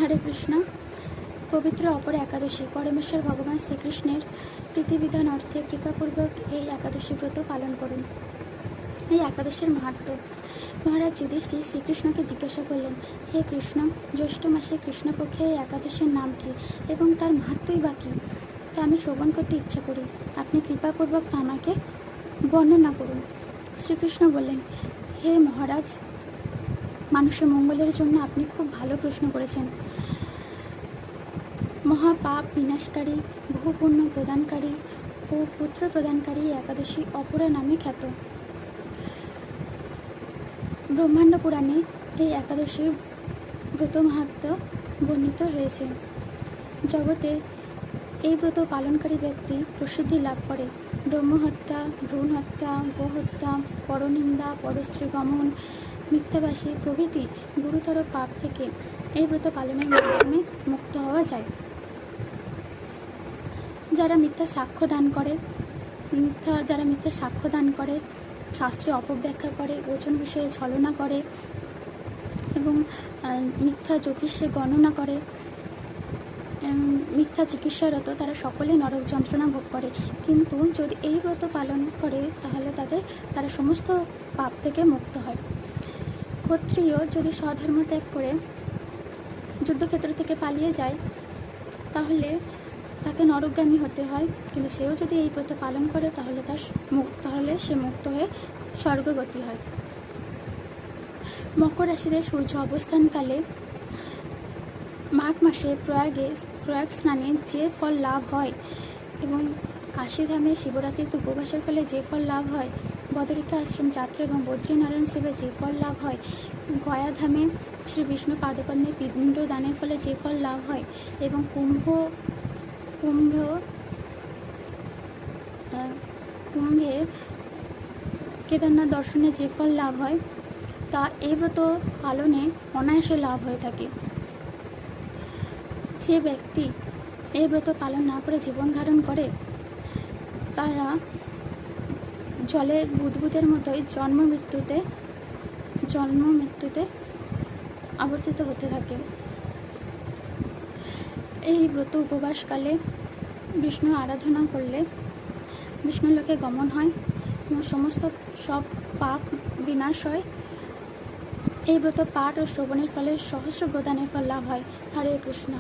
হরে কৃষ্ণ। পবিত্র অপর একাদশী পরমেশ্বর ভগবান শ্রীকৃষ্ণের প্রীতিবিধান অর্থে কৃপাপূর্বক এই একাদশী ব্রত পালন করুন। এই একাদশীর মাহাত্ম্য। মহারাজ যুধিষ্ঠির শ্রীকৃষ্ণকে জিজ্ঞাসা করলেন, হে কৃষ্ণ, জ্যৈষ্ঠ মাসে কৃষ্ণপক্ষে এই একাদশীর নাম কি এবং তার মাহাত্ম্যই বা কী? তা আমি শ্রবণ করতে ইচ্ছা করি, আপনি কৃপাপূর্বক তা আমাকে বর্ণনা করুন। শ্রীকৃষ্ণ বললেন, হে মহারাজ, মানুষের মঙ্গলের জন্য আপনি খুব ভালো প্রশ্ন করেছেন। মহাপাপ বিনাশকারী, বহু পুণ্য প্রদানকারী ও পুত্র প্রদানকারী একাদশী অপরা নামে খ্যাত। ব্রহ্মাণ্ড পুরাণে এই একাদশী ব্রত মাহাত্ম্য বর্ণিত হয়েছে। জগতে এই ব্রত পালনকারী ব্যক্তি প্রসিদ্ধি লাভ করে। ব্রহ্মহত্যা, ভ্রূণ হত্যা, গোহত্যা, পরনিন্দা, পরস্ত্রী গমন, মিথ্যাবাসী প্রভৃতি গুরুতর পাপ থেকে এই ব্রত পালনের মাধ্যমে মুক্ত হওয়া যায়। যারা মিথ্যা সাক্ষ্য দান করে, শাস্ত্রে অপব্যাখ্যা করে, ওজন বিষয়ে ছলনা করে এবং মিথ্যা জ্যোতিষে গণনা করে, মিথ্যা চিকিৎসারত, তারা সকলে নরক যন্ত্রণা ভোগ করে। কিন্তু যদি এই ব্রত পালন করে তাহলে তারা সমস্ত পাপ থেকে মুক্ত হয়। ক্ষত্রিয় যদি স্বধর্ম ত্যাগ করে যুদ্ধক্ষেত্র থেকে পালিয়ে যায় তাহলে তাকে নরকগামী হতে হয়, কিন্তু সেও যদি এই ব্রত পালন করে তাহলে সে মুক্ত হয়ে স্বর্গগতি হয়। মকর রাশিতে সূর্য অবস্থানকালে মাঘ মাসে প্রয়াগ স্নানে যে ফল লাভ হয় এবং কাশীধামে শিবরাত্রিতে উপবাসের ফলে যে ফল লাভ হয়, বদরিকা আশ্রম যাত্রা এবং বদ্রীনারায়ণ সেবে যে ফল লাভ হয়, গয়াধামে শ্রী বিষ্ণু পাদপদ্মে পিণ্ড দানের ফলে যে ফল লাভ হয় এবং কুম্ভে কেদারনাথ দর্শনে যে ফল লাভ হয় তা এই ব্রত পালনে অনায়াসে লাভ হয়ে থাকে। যে ব্যক্তি এই ব্রত পালন না করে জীবন ধারণ করে তারা জলের বুদবুদের মতোই জন্ম মৃত্যুতে আবর্তিত হতে থাকে। এই ব্রত উপবাসকালে বিষ্ণু আরাধনা করলে বিষ্ণুলোকে গমন হয় এবং সব পাপ বিনাশ হয়। এই ব্রত পাঠ ও শ্রবণের ফলে সহস্র প্রদানের ফল লাভ হয়। হরে কৃষ্ণ।